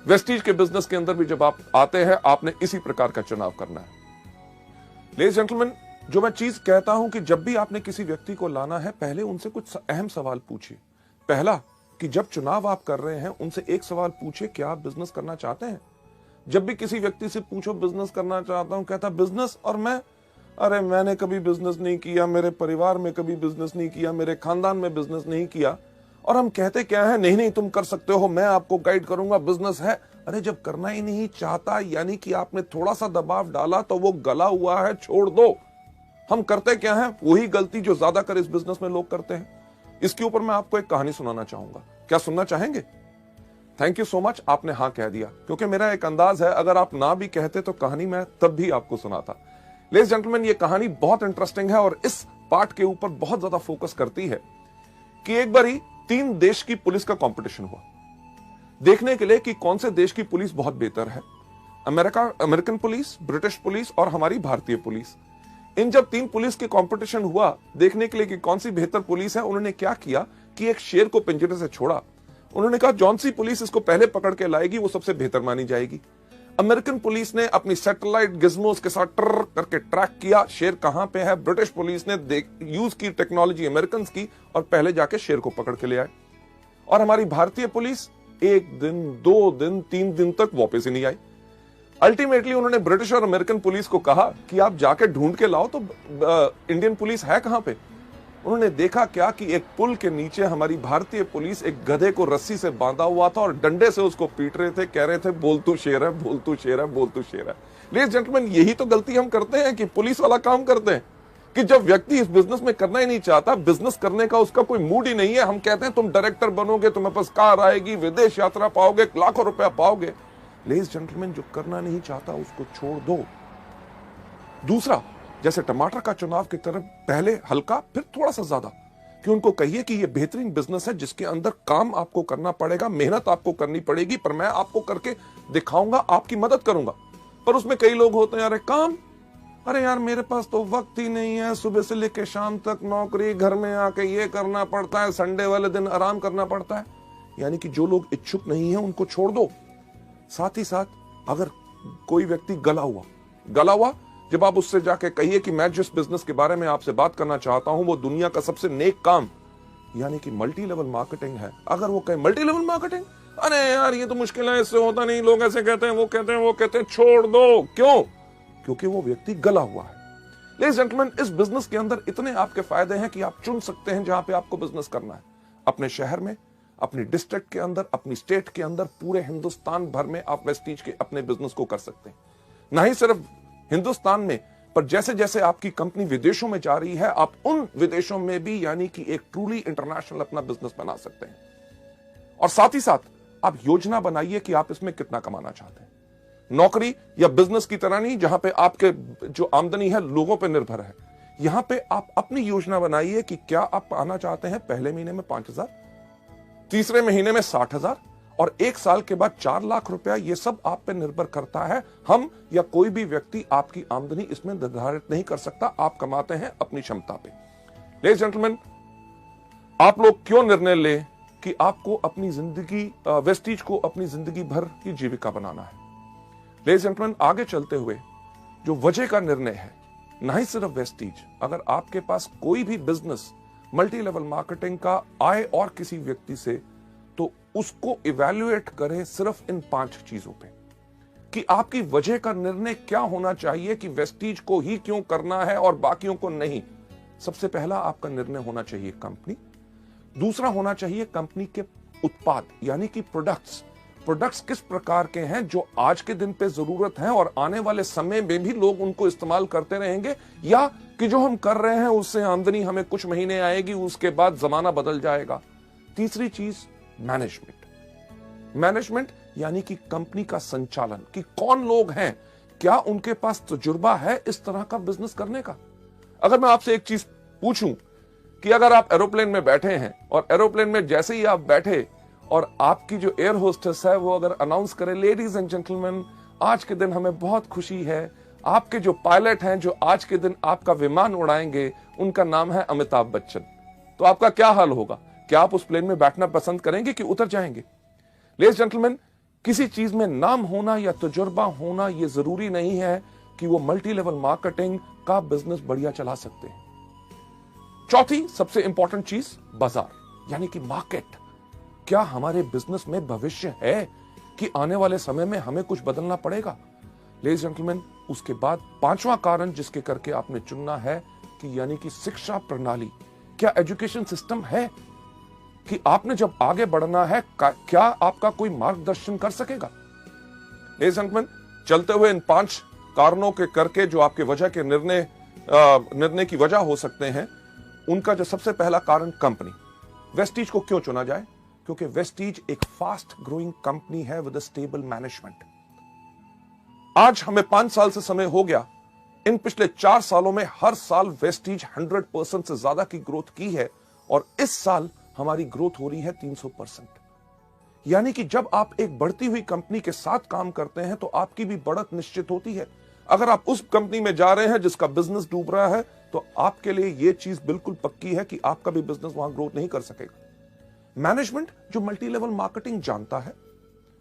वेस्टीज के बिजनेस के अंदर भी जब आप आते हैं, आपने इसी प्रकार का चुनाव करना है। लेडीज एंड जेंटलमैन, जो मैं चीज कहता हूं कि जब भी आपने किसी व्यक्ति को लाना है, पहले उनसे कुछ अहम सवाल पूछिए। पहला, कि जब चुनाव आप कर रहे हैं उनसे एक सवाल पूछिए, क्या आप बिजनेस करना चाहते हैं? जब भी किसी व्यक्ति से पूछो बिजनेस करना चाहता हूं, कहता बिजनेस और मैं, अरे मैंने कभी बिजनेस नहीं किया, मेरे परिवार में कभी बिजनेस नहीं किया, मेरे खानदान में बिजनेस नहीं किया। और हम कहते क्या है? नहीं तुम कर सकते हो, मैं आपको गाइड करूंगा, बिजनेस है। अरे जब करना ही नहीं चाहता, यानी कि आपने थोड़ा सा दबाव डाला तो वो गला हुआ है, छोड़ दो। हम करते क्या है? वही गलती जो ज्यादातर इस बिजनेस में लोग करते हैं। इसके ऊपर मैं आपको एक कहानी सुनाना चाहूंगा। क्या सुनना चाहेंगे? थैंक यू सो मच, आपने हाँ कह दिया, क्योंकि मेरा एक अंदाज है अगर आप ना भी कहते तो कहानी मैं तब भी आपको सुनाता। लेडीज जेंटलमैन, ये कहानी बहुत इंटरेस्टिंग है और इस पार्ट के ऊपर बहुत ज्यादा फोकस करती है कि एक बार ही 3 देश की पुलिस का कंपटीशन हुआ, देखने के लिए कि कौन से देश की पुलिस बहुत बेहतर है। अमेरिकन पुलिस, ब्रिटिश पुलिस और हमारी भारतीय पुलिस। इन जब 3 पुलिस के कंपटीशन हुआ देखने के लिए कि कौन सी बेहतर पुलिस है, उन्होंने क्या किया कि एक शेर को पिंजरे से छोड़ा। उन्होंने कहा जौन सी पुलिस इसको पहले पकड़ के लाएगी वो सबसे बेहतर मानी जाएगी। अमेरिकन पुलिस ने अपनी सैटेलाइट गिज्मोस के साथ ट्र करके ट्रैक किया शेर कहां पे है। ब्रिटिश पुलिस ने यूज की टेक्नोलॉजी अमेरिकन की और पहले जाके शेर को पकड़ के ले आए। और हमारी भारतीय पुलिस 1 दिन, 2 दिन, 3 दिन तक वापस ही नहीं आई। अल्टीमेटली उन्होंने ब्रिटिश और अमेरिकन पुलिस को कहा कि आप जाके ढूंढ के लाओ तो इंडियन पुलिस है कहां पे। उन्होंने देखा क्या कि एक पुल के नीचे हमारी भारतीय पुलिस एक गधे को रस्सी से बांधा हुआ था और डंडे से उसको पीट रहे थे, कह रहे थे बोल तू शेर है, बोल तू शेर है, बोल तू शेर है। लेडीज जेंटलमैन, यही तो गलती हम करते हैं कि पुलिस वाला काम करते हैं कि जब व्यक्ति इस बिजनेस में करना ही नहीं चाहता, बिजनेस करने का उसका कोई मूड ही नहीं है, हम कहते हैं तुम डायरेक्टर बनोगे, तुम्हारे पास कार आएगी, विदेश यात्रा पाओगे, लाखों रुपया पाओगे। लेडीज जेंटलमैन, जो करना नहीं चाहता उसको छोड़ दो। दूसरा, जैसे टमाटर का चुनाव की तरफ, पहले हल्का फिर थोड़ा सा ज्यादा, कि उनको कहिए कि ये बेहतरीन बिजनेस है जिसके अंदर काम आपको करना पड़ेगा, मेहनत आपको करनी पड़ेगी, पर मैं आपको करके दिखाऊंगा, आपकी मदद करूंगा। पर उसमें कई लोग होते हैं, अरे काम, अरे यार मेरे पास तो वक्त ही नहीं है, सुबह से लेकर शाम तक नौकरी, घर में आके ये करना पड़ता है, संडे वाले दिन आराम करना पड़ता है। यानी कि जो लोग इच्छुक नहीं है उनको छोड़ दो। साथ ही साथ अगर कोई व्यक्ति गला हुआ, जब आप उससे जाके कहिए कि मैं जिस बिजनेस के बारे में आपसे बात करना चाहता हूं वो दुनिया का सबसे नेक काम यानी कि मल्टी लेवल मार्केटिंग है, अगर वो कहे मल्टी लेवल मार्केटिंग, अरे यार ये तो मुश्किल है, इससे होता नहीं, लोग ऐसे कहते हैं, वो कहते हैं, छोड़ दो। क्यों? क्योंकि वो व्यक्ति गला हुआ है। लेडीज जेंटलमैन, इस बिजनेस के अंदर इतने आपके फायदे हैं कि आप चुन सकते हैं जहां पे आपको बिजनेस करना है। अपने शहर में, अपनी डिस्ट्रिक्ट के अंदर, अपनी स्टेट के अंदर, पूरे हिंदुस्तान भर में आप वेस्टीज के अपने बिजनेस को कर सकते हैं। ना ही सिर्फ हिंदुस्तान में, पर जैसे जैसे आपकी कंपनी विदेशों में जा रही है, आप उन विदेशों में भी यानी कि एक ट्रूली इंटरनेशनल अपना बिजनेस बना सकते हैं। और साथ ही साथ आप योजना बनाइए कि आप इसमें कितना कमाना चाहते हैं। नौकरी या बिजनेस की तरह नहीं जहां पे आपके जो आमदनी है लोगों पे निर्भर है। यहां पे आप अपनी योजना बनाइए कि क्या आप पाना चाहते हैं पहले महीने में 5,000, तीसरे महीने में 60,000 और 1 साल के बाद 4 लाख रुपया। ये सब आप पे निर्भर करता है। हम या कोई भी व्यक्ति आपकी आमदनी इसमें निर्धारित नहीं कर सकता। आप कमाते हैं अपनी क्षमता पे। लेडीज जेंटलमैन, आप लोग क्यों निर्णय लें कि आपको अपनी जिंदगी, वेस्टीज को अपनी जिंदगी भर की जीविका बनाना है। लेडीज जेंटलमैन, आगे चलते हुए जो वजह का निर्णय है, ना ही सिर्फ वेस्टीज, अगर आपके पास कोई भी बिजनेस मल्टी लेवल मार्केटिंग का आए और किसी व्यक्ति से, तो उसको इवैल्यूएट करें सिर्फ इन 5 चीजों पे कि आपकी वजह का निर्णय क्या होना चाहिए कि वेस्टीज को ही क्यों करना है और बाकियों को नहीं। सबसे पहला आपका निर्णय होना चाहिए कंपनी। दूसरा होना चाहिए कंपनी के उत्पाद यानी कि प्रोडक्ट्स किस प्रकार के हैं जो आज के दिन पे जरूरत है और आने वाले समय में भी लोग उनको इस्तेमाल करते रहेंगे, या कि जो हम कर रहे हैं उससे आमदनी हमें कुछ महीने आएगी, उसके बाद जमाना बदल जाएगा। तीसरी चीज मैनेजमेंट यानी कि कंपनी का संचालन, कि कौन लोग हैं, क्या उनके पास तजुर्बा है इस तरह का बिजनेस करने का। अगर मैं आपसे एक चीज पूछूं कि अगर आप एरोप्लेन में बैठे हैं और एरोप्लेन में जैसे ही आप बैठे और आपकी जो एयर होस्टेस है वो अगर अनाउंस करे, लेडीज एंड जेंटलमैन, आज के दिन हमें बहुत खुशी है, आपके जो पायलट हैं जो आज के दिन आपका विमान उड़ाएंगे उनका नाम है अमिताभ बच्चन, तो आपका क्या हाल होगा? क्या आप उस प्लेन में बैठना पसंद करेंगे कि उतर जाएंगे? लेडीज जेंटलमैन, किसी चीज में नाम होना या तजुर्बा होना यह जरूरी नहीं है कि वो मल्टी लेवल मार्केटिंग का बिजनेस बढ़िया चला सकते हैं। चौथी सबसे इंपॉर्टेंट चीज, बाजार यानी कि मार्केट। क्या हमारे बिजनेस में भविष्य है कि आने वाले समय में हमें कुछ बदलना पड़ेगा? लेडीज जेंटलमैन, उसके बाद 5वां कारण जिसके करके आपने चुनना है कि यानी कि शिक्षा प्रणाली। क्या एजुकेशन सिस्टम है कि आपने जब आगे बढ़ना है क्या आपका कोई मार्गदर्शन कर सकेगा? लेडीज जेंटलमैन, चलते हुए इन 5 कारणों के करके जो आपके वजह के निर्णय की वजह हो सकते हैं, उनका जो सबसे पहला कारण कंपनी। वेस्टीज को क्यों चुना जाए? क्योंकि वेस्टीज एक फास्ट ग्रोइंग कंपनी है विद अ स्टेबल मैनेजमेंट। आज हमें 5 साल से समय हो गया, इन पिछले 4 सालों में हर साल वेस्टीज 100% से ज्यादा की ग्रोथ की है और इस साल हमारी ग्रोथ हो रही है 300%। यानी कि जब आप एक बढ़ती हुई कंपनी के साथ काम करते हैं तो आपकी भी बढ़त निश्चित होती है। अगर आप उस कंपनी में जा रहे हैं जिसका बिजनेस डूब रहा है तो आपके लिए यह चीज बिल्कुल पक्की है कि आपका भी बिजनेस वहां ग्रोथ नहीं कर सकेगा। मैनेजमेंट जो मल्टी लेवल मार्केटिंग जानता है।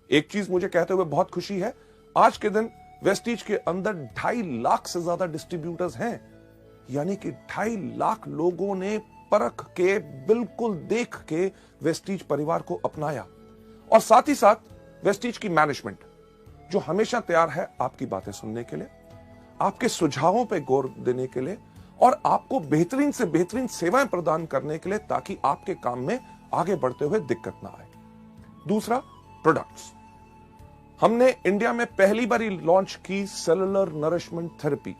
एक चीज मुझे कहते हुए बहुत खुशी है, आज के दिन वेस्टीज के अंदर 2.5 लाख से ज्यादा डिस्ट्रीब्यूटर्स हैं। यानी कि 2.5 लाख लोगों ने परख के, बिल्कुल देख के वेस्टीज परिवार को अपनाया। और साथ ही साथ वेस्टीज की मैनेजमेंट जो हमेशा तैयार है आपकी बातें सुनने के लिए, आपके सुझावों पे गौर देने के लिए और आपको बेहतरीन से बेहतरीन सेवाएं प्रदान करने के लिए, ताकि आपके काम में आगे बढ़ते हुए दिक्कत ना आए। दूसरा, प्रोडक्ट्स। हमने इंडिया में पहली बार लॉन्च की सेलुलर नरिशमेंट थेरेपी,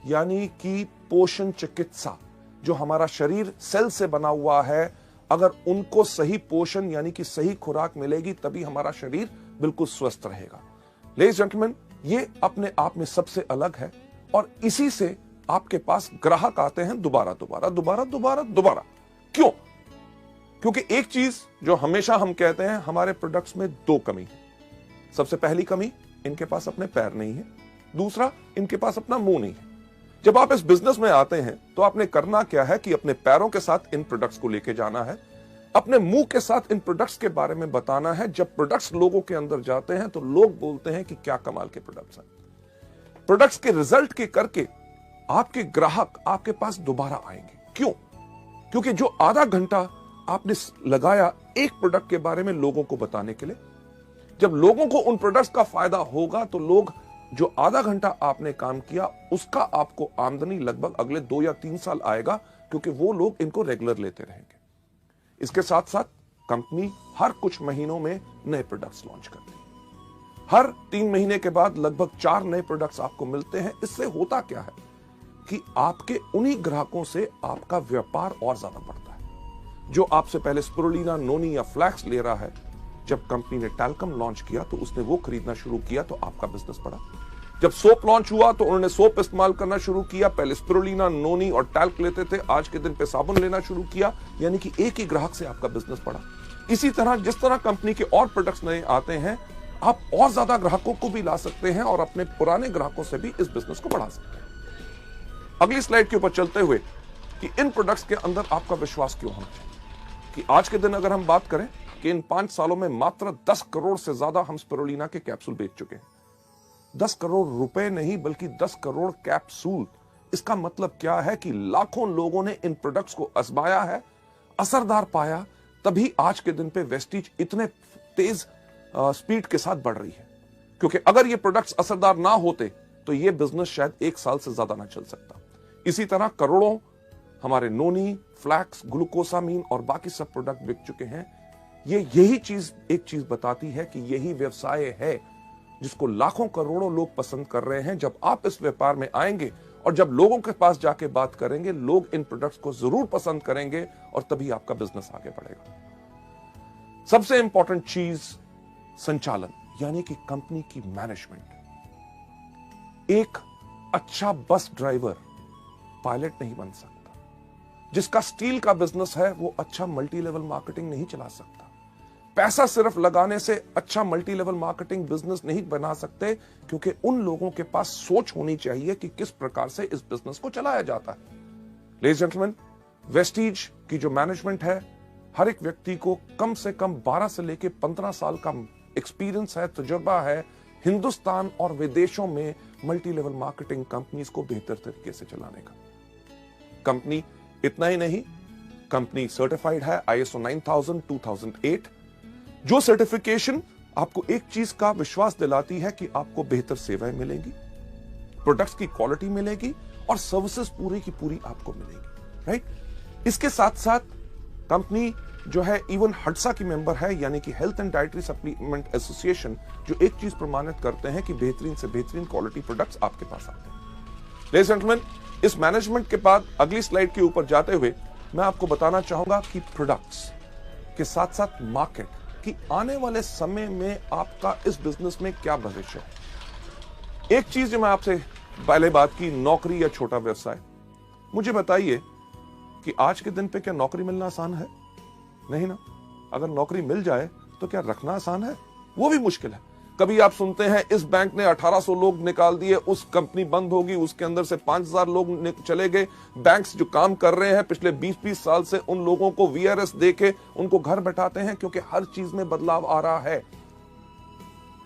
यानी कि पोषण चिकित्सा। जो हमारा शरीर सेल से बना हुआ है, अगर उनको सही पोषण यानी कि सही खुराक मिलेगी, तभी हमारा शरीर बिल्कुल स्वस्थ रहेगा। लेडीज जेंटलमैन, ये अपने आप में सबसे अलग है, और इसी से आपके पास ग्राहक आते हैं दोबारा दोबारा दोबारा दोबारा दोबारा। क्यों? क्योंकि एक चीज जो हमेशा हम कहते हैं, हमारे प्रोडक्ट्स में दो कमी है। सबसे पहली कमी, इनके पास अपने पैर नहीं है। दूसरा, इनके पास अपना मुंह नहीं है। जब आप इस बिजनेस में आते हैं तो आपने करना क्या है कि अपने पैरों के साथ इन प्रोडक्ट्स को लेके जाना है, अपने मुंह के साथ इन प्रोडक्ट्स के बारे में बताना है। जब प्रोडक्ट्स लोगों के अंदर जाते हैं तो लोग बोलते हैं कि क्या कमाल के प्रोडक्ट्स हैं। प्रोडक्ट्स के रिजल्ट के करके आपके ग्राहक आपके पास दोबारा आएंगे। क्यों? क्योंकि जो आधा घंटा आपने लगाया एक प्रोडक्ट के बारे में लोगों को बताने के लिए, जब लोगों को उन प्रोडक्ट्स का फायदा होगा तो लोग, जो आधा घंटा आपने काम किया उसका आपको आमदनी लगभग अगले 2 या 3 साल आएगा, क्योंकि वो लोग इनको रेगुलर लेते रहेंगे। इसके साथ साथ कंपनी हर कुछ महीनों में नए प्रोडक्ट्स लॉन्च करती है। हर 3 महीने के बाद लगभग 4 नए प्रोडक्ट्स आपको मिलते हैं। इससे होता क्या है कि आपके उन्हीं ग्राहकों से आपका व्यापार और ज्यादा बढ़ता है। जो आपसे पहले स्पिरुलिना, नोनी या फ्लैक्स ले रहा है, जब कंपनी ने टैल्कम लॉन्च किया तो उसने वो खरीदना शुरू किया तो आपका बिजनेस बढ़ा। जब सोप लॉन्च हुआ तो उन्होंने सोप इस्तेमाल करना शुरू किया। पहले स्पिरुलिना, नोनी और टैल्क लेते थे, आज के दिन पे साबुन लेना शुरू किया, यानी कि एक ही ग्राहक से आपका बिजनेस बढ़ा। इसी तरह जिस तरह कंपनी के और प्रोडक्ट्स नए आते हैं, आप और ज्यादा ग्राहकों को भी ला सकते हैं और अपने पुराने ग्राहकों से भी इस बिजनेस को बढ़ा सकते हैं। अगली स्लाइड के ऊपर चलते हुए कि इन प्रोडक्ट्स के अंदर आपका विश्वास क्यों होना चाहिए, कि आज के दिन अगर हम बात करें कि इन 5 सालों में मात्र 10 करोड़ से ज्यादा हम स्पिरुलिना के कैप्सूल बेच चुके हैं। 10 करोड़ रुपए नहीं, बल्कि 10 करोड़ कैप्सूल। इसका मतलब क्या है कि लाखों लोगों ने इन प्रोडक्ट्स को आजमाया है, असरदार पाया, तभी आज के दिन पे वेस्टीज इतने तेज स्पीड के साथ बढ़ रही है। क्योंकि अगर ये प्रोडक्ट्स असरदार ना होते तो ये बिजनेस शायद 1 साल से ज्यादा ना चल सकता। इसी तरह करोड़ों हमारे नोनी, फ्लैक्स, ग्लूकोसामीन और बाकी सब प्रोडक्ट बिक चुके हैं। यही चीज एक चीज बताती है कि यही व्यवसाय है जिसको लाखों करोड़ों लोग पसंद कर रहे हैं। जब आप इस व्यापार में आएंगे और जब लोगों के पास जाके बात करेंगे, लोग इन प्रोडक्ट्स को जरूर पसंद करेंगे और तभी आपका बिजनेस आगे बढ़ेगा। सबसे इंपॉर्टेंट चीज संचालन, यानी कि कंपनी की मैनेजमेंट। एक अच्छा बस ड्राइवर पायलट नहीं बन सकता। जिसका स्टील का बिजनेस है वो अच्छा मल्टी लेवल मार्केटिंग नहीं चला सकता। पैसा सिर्फ लगाने से अच्छा मल्टी लेवल मार्केटिंग बिजनेस नहीं बना सकते, क्योंकि उन लोगों के पास सोच होनी चाहिए कि किस प्रकार से इस बिजनेस को चलाया जाता है। लेडीज जेंटलमैन, वेस्टीज की जो मैनेजमेंट है, हर एक व्यक्ति को कम से कम 12 से लेकर 15 साल का एक्सपीरियंस है, तजुर्बा है हिंदुस्तान और विदेशों में मल्टी लेवल मार्केटिंग कंपनीज को बेहतर तरीके से चलाने का। कंपनी इतना ही नहीं, कंपनी सर्टिफाइड है ISO 9000 2008, जो सर्टिफिकेशन आपको एक चीज का विश्वास दिलाती है कि आपको बेहतर सेवाएं मिलेंगी, प्रोडक्ट्स की क्वालिटी मिलेगी और सर्विसेज पूरी की पूरी आपको मिलेगी। राइट? इसके साथ साथ कंपनी जो है इवन हडसा की मेंबर है, यानी कि health and dietary supplement association, जो एक चीज प्रमाणित करते हैं कि बेहतरीन से बेहतरीन क्वालिटी प्रोडक्ट्स आपके पास आते हैं। लेडीज एंड जेंटलमैन, इस मैनेजमेंट के बाद अगली स्लाइड के ऊपर जाते हुए मैं आपको बताना चाहूंगा कि प्रोडक्ट्स के साथ साथ मार्केट कि आने वाले समय में आपका इस बिजनेस में क्या भविष्य है। एक चीज जो मैं आपसे पहले बात की, नौकरी या छोटा व्यवसाय। मुझे बताइए कि आज के दिन पे क्या नौकरी मिलना आसान है? नहीं ना। अगर नौकरी मिल जाए तो क्या रखना आसान है? वो भी मुश्किल है। कभी आप सुनते हैं इस बैंक ने 1800 लोग निकाल दिए, उस कंपनी बंद होगी, उसके अंदर से 5000 लोग चले गए। बैंक्स जो काम कर रहे हैं पिछले 20-20 साल से, उन लोगों को VRS देके उनको घर बैठाते हैं, क्योंकि हर चीज में बदलाव आ रहा है।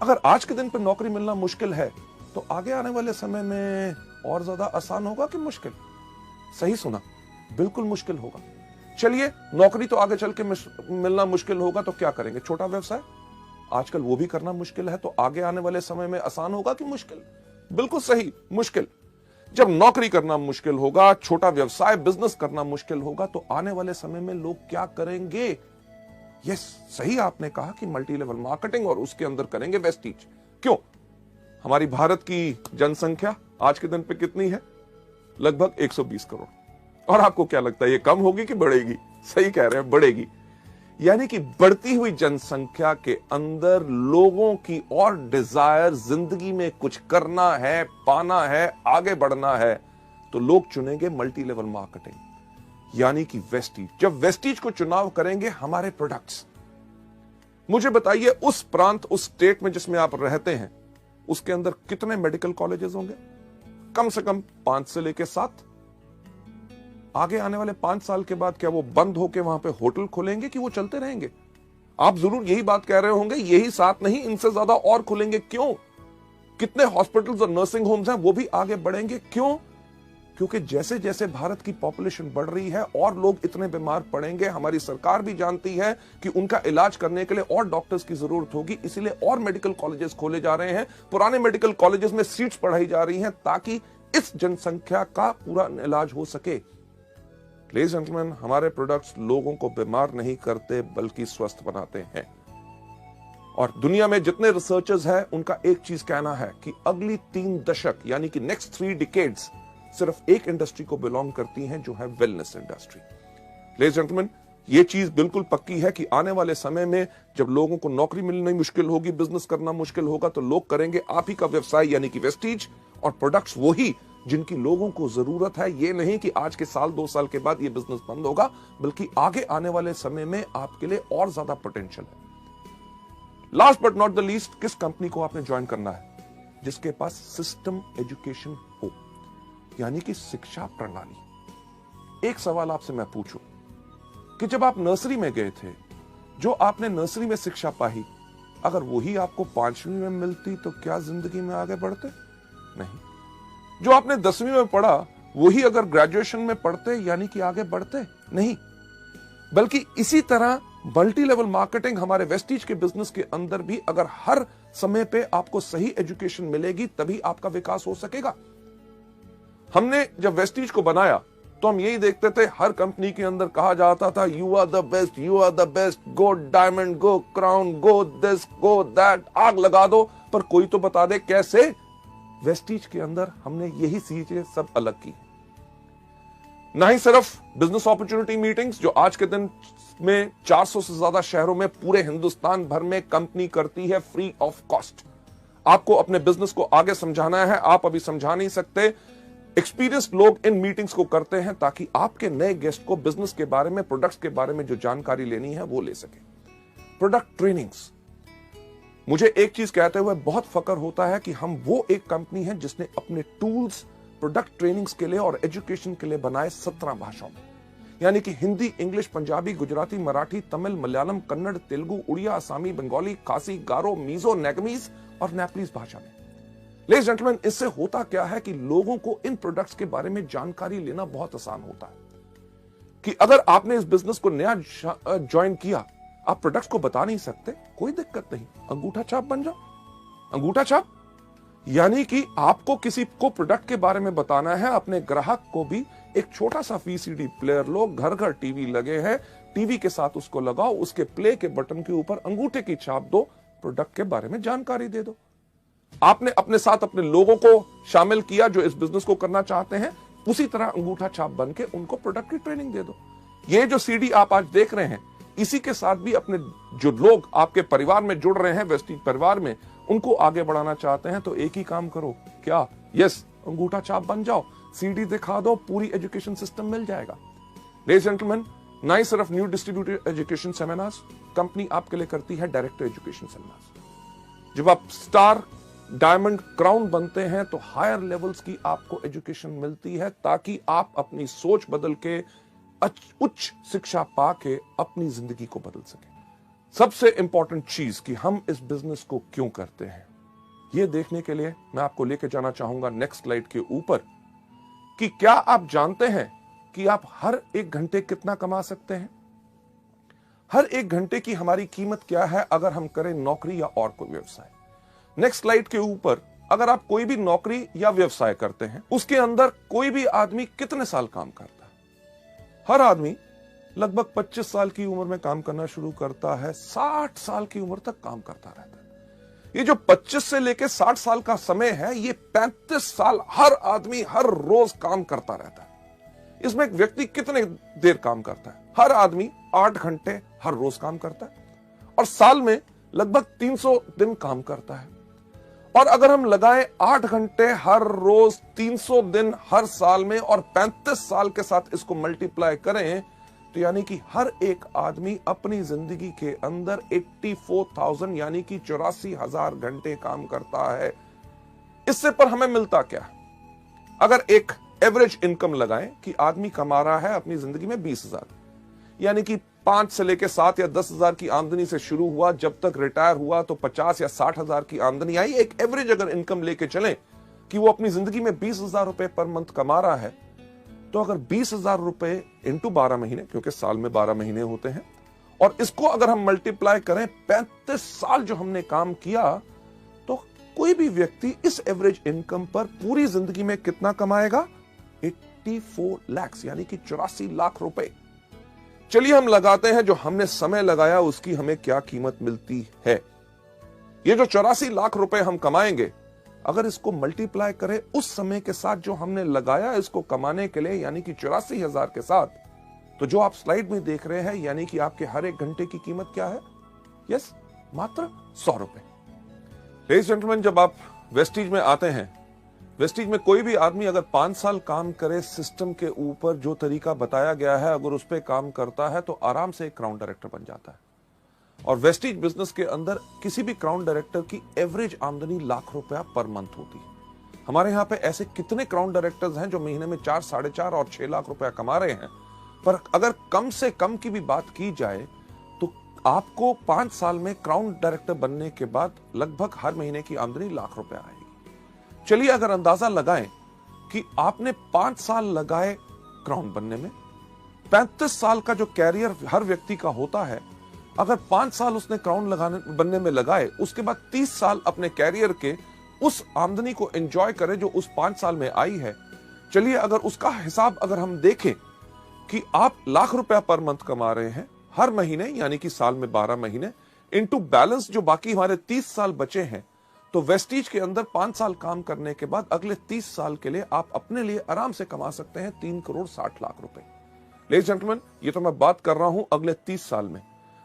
अगर आज के दिन पर नौकरी मिलना मुश्किल है तो आगे आने वाले समय में और ज्यादा आसान होगा कि मुश्किल? सही सुना, बिल्कुल मुश्किल होगा। चलिए, नौकरी तो आगे चल के मिलना मुश्किल होगा तो क्या करेंगे? छोटा व्यवसाय आजकल वो भी करना मुश्किल है, तो आगे आने वाले समय में आसान होगा कि मुश्किल? बिल्कुल सही, मुश्किल। जब नौकरी करना मुश्किल होगा, छोटा व्यवसाय बिजनेस करना मुश्किल होगा, तो आने वाले समय में लोग क्या करेंगे? यस, सही आपने कहा कि मल्टी लेवल मार्केटिंग, और उसके अंदर करेंगे वेस्टीज। क्यों? हमारी भारत की जनसंख्या आज के दिन पे कितनी है? लगभग 120 करोड़। और आपको क्या लगता है, ये कम होगी कि बढ़ेगी? सही कह रहे हैं, बढ़ेगी। यानी कि बढ़ती हुई जनसंख्या के अंदर लोगों की और डिजायर, जिंदगी में कुछ करना है, पाना है, आगे बढ़ना है, तो लोग चुनेंगे मल्टी लेवल मार्केटिंग, यानी कि वेस्टीज। जब वेस्टीज को चुनाव करेंगे हमारे प्रोडक्ट्स, मुझे बताइए उस प्रांत, उस स्टेट में जिसमें आप रहते हैं, उसके अंदर कितने मेडिकल कॉलेजेस होंगे? कम से कम 5 से लेकर 7। आगे आने वाले 5 साल के बाद क्या वो बंद होकर वहां पे होटल खोलेंगे कि वो चलते रहेंगे? आप जरूर यही बात कह रहे होंगे, यही 7 नहीं, इनसे ज्यादा और खुलेंगे। क्यों? कितने हॉस्पिटल्स और नर्सिंग होम्स हैं, वो भी आगे बढ़ेंगे। क्यों? क्योंकि जैसे जैसे भारत की पॉपुलेशन बढ़ रही है और लोग इतने बीमार पड़ेंगे, हमारी सरकार भी जानती है कि उनका इलाज करने के लिए और डॉक्टर्स की जरूरत होगी, इसीलिए और मेडिकल कॉलेजेस खोले जा रहे हैं। पुराने मेडिकल कॉलेजेस में सीट्स बढ़ाई जा रही हैं ताकि इस जनसंख्या का पूरा इलाज हो सके। लेडीज एंड जेंटलमैन, हमारे प्रोडक्ट्स लोगों को बीमार नहीं करते बल्कि स्वस्थ बनाते हैं। और दुनिया में जितने रिसर्चर्स हैं, उनका एक चीज कहना है कि अगली 3 दशक यानी कि नेक्स्ट 3 डिकेड्स सिर्फ एक इंडस्ट्री को बिलोंग करती हैं, जो है wellness industry. Ladies and gentleman, ये चीज बिल्कुल पक्की है कि आने वाले समय में जब लोगों को नौकरी मिलनी मुश्किल होगी, बिजनेस करना मुश्किल होगा, तो लोग करेंगे आप ही का व्यवसाय यानी कि वेस्टीज, और प्रोडक्ट्स वही जिनकी लोगों को जरूरत है। ये नहीं कि आज के साल 2 साल के बाद ये बिजनेस बंद होगा, बल्कि आगे आने वाले समय में आपके लिए और ज्यादा पोटेंशियल है। Last but not the least, किस कंपनी को आपने ज्वाइन करना है? जिसके पास सिस्टम एजुकेशन हो, यानी कि शिक्षा प्रणाली। एक सवाल आपसे मैं पूछूं कि जब आप नर्सरी में गए थे, जो आपने नर्सरी में शिक्षा पाई, अगर वही आपको 5वीं में मिलती तो क्या जिंदगी में आगे बढ़ते? नहीं। जो आपने 10वीं में पढ़ा, वही अगर ग्रेजुएशन में पढ़ते यानी कि आगे बढ़ते? नहीं। बल्कि इसी तरह मल्टी लेवल मार्केटिंग हमारे वेस्टीज के बिजनेस के अंदर भी, अगर हर समय पे आपको सही एजुकेशन मिलेगी तभी आपका विकास हो सकेगा। हमने जब वेस्टीज को बनाया तो हम यही देखते थे, हर कंपनी के अंदर कहा जाता था you are the best, you are the best, go diamond, go crown, go this, go that, आग लगा दो, पर कोई तो बता दे कैसे। वेस्टीज के अंदर हमने यही चीजें सब अलग की। ना ही सिर्फ बिजनेस अपॉर्चुनिटी मीटिंग्स, जो आज के दिन में 400 से ज्यादा शहरों में पूरे हिंदुस्तान भर में कंपनी करती है फ्री ऑफ कॉस्ट। आपको अपने बिजनेस को आगे समझाना है, आप अभी समझा नहीं सकते, एक्सपीरियंस्ड लोग इन मीटिंग्स को करते हैं ताकि आपके नए गेस्ट को बिजनेस के बारे में, प्रोडक्ट्स के बारे में जो जानकारी लेनी है वो ले सके। प्रोडक्ट ट्रेनिंग्स, मुझे एक चीज कहते हुए बहुत फक्र होता है कि हम वो एक कंपनी है जिसने अपने टूल्स प्रोडक्ट ट्रेनिंग्स के लिए और एजुकेशन के लिए बनाए 17 भाषाओं में, यानी कि हिंदी, इंग्लिश, पंजाबी, गुजराती, मराठी, तमिल, मलयालम, कन्नड़, तेलुगु, उड़िया, असमी, बंगाली, खासी, गारो, मीजो, नेगमीज और नेपलीज भाषा में। लेडीज एंड जेंटलमैन, इससे होता क्या है कि लोगों को इन प्रोडक्ट्स के बारे में जानकारी लेना बहुत आसान होता है कि अगर आपने इस बिजनेस को नया ज्वाइन किया, आप प्रोडक्ट्स को बता नहीं सकते, कोई दिक्कत नहीं, अंगूठा छाप बन जाओ। अंगूठा छाप यानी कि आपको किसी को प्रोडक्ट के बारे में बताना है, अपने ग्राहक को भी एक छोटा सा वीसीडी प्लेयर लो, घर घर टीवी लगे हैं, टीवी के साथ उसको लगाओ, उसके प्ले के बटन के ऊपर अंगूठे की छाप दो, प्रोडक्ट के बारे में जानकारी दे दो। आपने अपने साथ अपने लोगों को शामिल किया जो इस बिजनेस को करना चाहते हैं, उसी तरह अंगूठा छाप बन के उनको प्रोडक्ट की ट्रेनिंग दे दो। ये जो सीडी आप आज देख रहे हैं, इसी के साथ भी अपने जो लोग आपके परिवार में जुड़ रहे हैं, वेस्टीज परिवार में, उनको आगे बढ़ाना चाहते हैं, तो एक ही काम करो, क्या? यस, अंगूठा छाप बन जाओ, सीडी दिखा दो, पूरी एजुकेशन सिस्टम मिल जाएगा। लेडीज एंड जेंटलमैन, ना ही सिर्फ new distributed education seminars, company आपके लिए करती है डायरेक्ट एजुकेशन सेमिनार्स। जब आप स्टार, डायमंड, क्राउन बनते हैं तो हायर लेवल्स की आपको एजुकेशन मिलती है ताकि आप अपनी सोच बदल के उच्च शिक्षा पाके अपनी जिंदगी को बदल सके। सबसे इंपॉर्टेंट चीज कि हम इस बिजनेस को क्यों करते हैं, यह देखने के लिए मैं आपको लेकर जाना चाहूंगा नेक्स्ट स्लाइड के ऊपर कि क्या आप जानते हैं कि आप हर 1 घंटे कितना कमा सकते हैं? हर 1 घंटे की हमारी कीमत क्या है अगर हम करें नौकरी या और कोई व्यवसाय। नेक्स्ट स्लाइड के ऊपर अगर आप कोई भी नौकरी या व्यवसाय करते हैं, उसके अंदर कोई भी आदमी कितने साल काम करता है? हर आदमी लगभग 25 साल की उम्र में काम करना शुरू करता है, 60 साल की उम्र तक काम करता रहता है। ये जो 25 से लेकर 60 साल का समय है, ये 35 साल हर आदमी हर रोज काम करता रहता है। इसमें एक व्यक्ति कितने देर काम करता है? हर आदमी 8 घंटे हर रोज काम करता है और साल में लगभग 300 दिन काम करता है। और अगर हम लगाएं 8 घंटे हर रोज, 300 दिन हर साल में और 35 साल के साथ इसको मल्टीप्लाई करें, तो यानी कि हर एक आदमी अपनी जिंदगी के अंदर 84,000 यानी कि 84,000 घंटे काम करता है। इससे पर हमें मिलता क्या? अगर एक एवरेज इनकम लगाएं कि आदमी कमा रहा है अपनी जिंदगी में 20,000, यानी कि 5 से लेकर 7 या 10,000 की आमदनी से शुरू हुआ, जब तक रिटायर हुआ तो 50 या 60,000 की आमदनी आई। एक एवरेज अगर इनकम लेके चलें कि वो अपनी जिंदगी में 20,000 रुपए पर मंथ कमा रहा है, तो अगर 20,000 रुपए इंटू 12 महीने, क्योंकि साल में 12 महीने होते हैं, और इसको अगर हम मल्टीप्लाई करें 35 साल जो हमने काम किया, तो कोई भी व्यक्ति इस एवरेज इनकम पर पूरी जिंदगी में कितना कमाएगा? 84 लाख, यानी कि 84 लाख रुपए। चलिए हम लगाते हैं जो हमने समय लगाया उसकी हमें क्या कीमत मिलती है। ये जो 84 लाख रुपए हम कमाएंगे, अगर इसको मल्टीप्लाई करें उस समय के साथ जो हमने लगाया इसको कमाने के लिए, यानी कि 84,000 के साथ, तो जो आप स्लाइड में देख रहे हैं, यानी कि आपके हर एक घंटे की कीमत क्या है? यस, मात्र 100 रुपए। लेडीज जेंटलमैन, जब आप वेस्टीज में आते हैं, वेस्टीज में कोई भी आदमी अगर 5 साल काम करे, सिस्टम के ऊपर जो तरीका बताया गया है अगर उस पर काम करता है, तो आराम से एक क्राउन डायरेक्टर बन जाता है। और वेस्टीज बिजनेस के अंदर किसी भी क्राउन डायरेक्टर की एवरेज आमदनी लाख रुपया पर मंथ होती है। हमारे यहाँ पे ऐसे कितने क्राउन डायरेक्टर्स हैं जो महीने में 4, 4.5 और 6 लाख रुपया कमा रहे हैं। पर अगर कम से कम की भी बात की जाए तो आपको 5 साल में क्राउन डायरेक्टर बनने के बाद लगभग हर महीने की आमदनी लाख रुपया आएगी। चलिए अगर अंदाजा लगाएं कि आपने 5 साल लगाए क्राउन बनने में, 35 साल का जो कैरियर हर व्यक्ति का होता है, अगर 5 साल उसने क्राउन बनने में लगाए, उसके बाद 30 साल अपने कैरियर के उस आमदनी को एंजॉय करे जो उस 5 साल में आई है। चलिए अगर उसका हिसाब अगर हम देखें कि आप लाख रुपया पर मंथ कमा रहे हैं हर महीने, यानी कि साल में 12 महीने, इनटू बैलेंस जो बाकी हमारे 30 साल बचे हैं, तो वेस्टीज के अंदर 5 साल काम करने के बाद अगले 30 साल के लिए आप अपने लिए आराम से कमा सकते हैं 3 करोड़ 60 लाख रुपए। लेडीज जेंटलमैन, ये तो मैं बात कर रहा हूं अगले 30 साल में।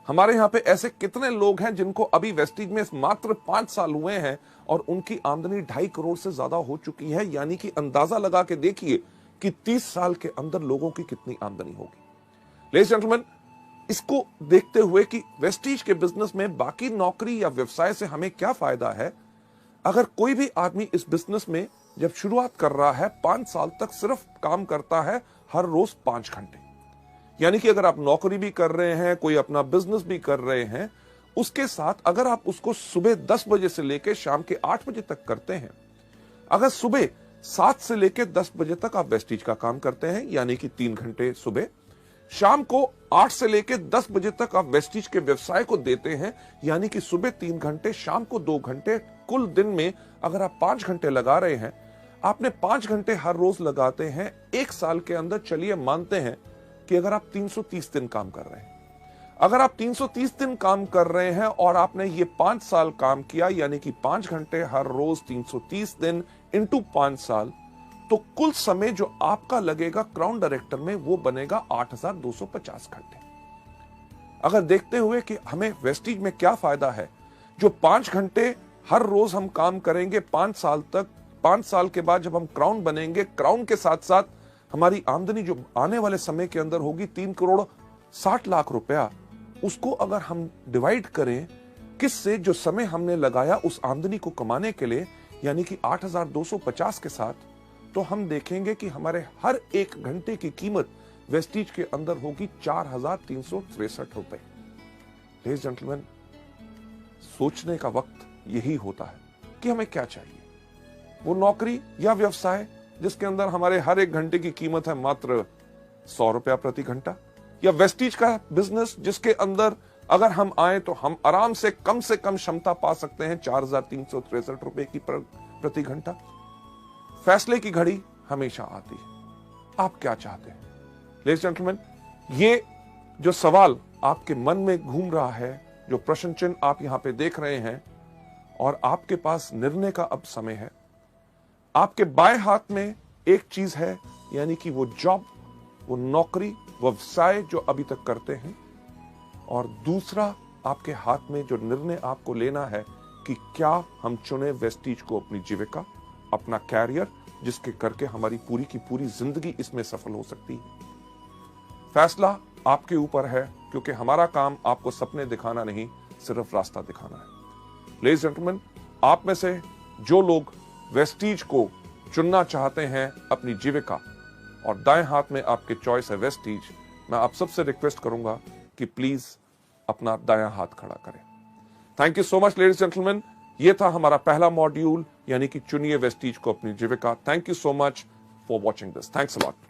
हमारे यहाँ पे ऐसे कितने लोग हैं जिनको अभी वेस्टीज में मात्र 5 साल हुए हैं और उनकी आमदनी 2.5 करोड़ से ज्यादा हो चुकी है, यानी कि अंदाजा लगा के देखिए कि 30 साल के अंदर लोगों की कितनी आमदनी होगी। लेडीज जेंटलमैन, इसको देखते हुए कि वेस्टीज के बिजनेस में बाकी नौकरी या व्यवसाय से हमें क्या फायदा है, अगर कोई भी आदमी इस बिजनेस में जब शुरुआत कर रहा है 5 साल तक सिर्फ काम करता है हर रोज 5 घंटे, यानी कि अगर आप नौकरी भी कर रहे हैं, कोई अपना बिजनेस भी कर रहे हैं, उसके साथ अगर आप उसको सुबह 10 बजे से लेकर शाम के 8 बजे तक करते हैं, अगर सुबह 7 से लेकर 10 बजे तक आप वेस्टीज का काम करते हैं, यानी कि 3 घंटे सुबह, शाम को 8 से लेकर 10 बजे तक आप वेस्टीज के व्यवसाय को देते हैं, यानी कि सुबह 3 घंटे, शाम को 2 घंटे, कुल दिन में अगर आप 5 घंटे लगा रहे हैं, आपने 5 घंटे हर रोज लगाते हैं, 1 साल के अंदर चलिए मानते हैं कि अगर आप 330 दिन काम कर रहे हैं, अगर आप 330 दिन काम कर रहे हैं और आपने ये 5 साल काम किया, यानी कि 5 घंटे हर रोज 330 दिन इंटू 5 साल, तो कुल समय जो आपका लगेगा क्राउन डायरेक्टर में वो बनेगा 8,250 घंटे। अगर देखते हुए कि हमें वेस्टीज में क्या फायदा है, जो 5 घंटे हर रोज हम काम करेंगे 5 साल तक, 5 साल के बाद जब हम क्राउन बनेंगे, क्राउन के साथ साथ हमारी आमदनी जो आने वाले समय के अंदर होगी 3 करोड़ 60 लाख रुपया, उसको अगर हम डिवाइड करें किससे, जो समय हमने लगाया उस आमदनी को कमाने के लिए, यानी कि 8,250 के साथ, तो हम देखेंगे कि हमारे हर 1 घंटे की कीमत वेस्टीज के अंदर होगी 4,363 रुपए। लेडीज जेंटलमैन, सोचने का वक्त यही होता है कि हमें क्या चाहिए। वो नौकरी या व्यवसाय जिसके अंदर हमारे हर 1 घंटे की कीमत है मात्र 100 रुपया प्रति घंटा, या वेस्टीज का बिजनेस जिसके अंदर अगर हम आए तो हम आराम से कम क्षमता पा सकते हैं 4,363 रुपए की प्रति घंटा। फैसले की घड़ी हमेशा आती है। आप क्या चाहते हैं? लेडीज जेंटलमैन, ये जो सवाल आपके मन में घूम रहा है, जो प्रश्न चिन्ह आप यहां पे देख रहे हैं, और आपके पास निर्णय का अब समय है। आपके बाएं हाथ में एक चीज है, यानी कि वो जॉब, वो नौकरी, वो व्यवसाय जो अभी तक करते हैं, और दूसरा आपके हाथ में जो निर्णय आपको लेना है कि क्या हम चुने वेस्टीज को अपनी जीविका, अपना कैरियर, जिसके करके हमारी पूरी की पूरी जिंदगी इसमें सफल हो सकती है। फैसला आपके ऊपर है, क्योंकि हमारा काम आपको सपने दिखाना नहीं, सिर्फ रास्ता दिखाना है। लेडीज जेंटलमैन, आप में से जो लोग वेस्टीज को चुनना चाहते हैं अपनी जीविका, और दाएं हाथ में आपके चॉइस है वेस्टीज, मैं आप सबसे रिक्वेस्ट करूंगा कि प्लीज अपना दायां हाथ खड़ा करें। Thank you so much ladies gentleman. ये था हमारा पहला मॉड्यूल, यानी कि चुनिए वेस्टीज को अपनी जीविका। Thank you so much for watching this. Thanks a lot.